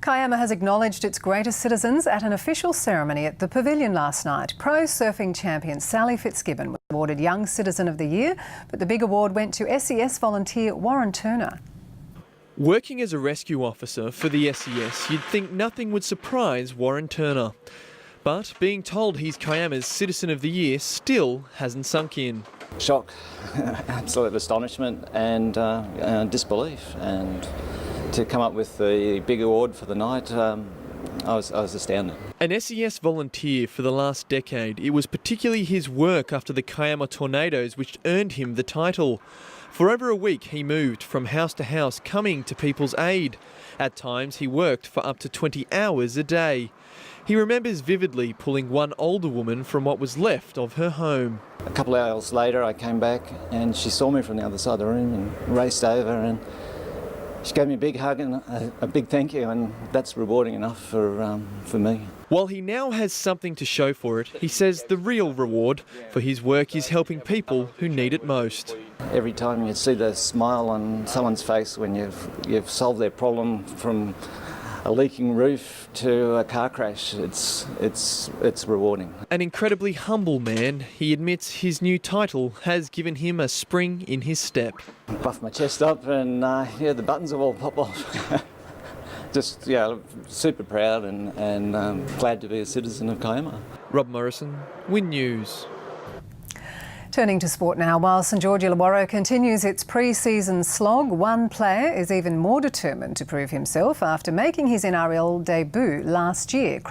Kiama has acknowledged its greatest citizens at an official ceremony at the Pavilion last night. Pro surfing champion Sally Fitzgibbon was awarded Young Citizen of the Year, but the big award went to SES volunteer Warren Turner. Working as a rescue officer for the SES, you'd think nothing would surprise Warren Turner. But being told he's Kiama's Citizen of the Year still hasn't sunk in. Shock, absolute astonishment and disbelief. And to come up with the big award for the night, I was astounded. An SES volunteer for the last decade, it was particularly his work after the Kiama tornadoes which earned him the title. For over a week he moved from house to house coming to people's aid. At times he worked for up to 20 hours a day. He remembers vividly pulling one older woman from what was left of her home. A couple of hours later I came back and she saw me from the other side of the room and raced over and she gave me a big hug and a big thank you, and that's rewarding enough for me. While he now has something to show for it, he says the real reward for his work is helping people who need it most. Every time you see the smile on someone's face when you've solved their problem, from a leaking roof to a car crash, it's rewarding. An incredibly humble man, he admits his new title has given him a spring in his step. Buff my chest up and the buttons have all popped off. Just super proud and glad to be a citizen of Kiama. Rob Morrison, Win News. Turning to sport now, while St George Illawarra continues its pre-season slog, one player is even more determined to prove himself after making his NRL debut last year.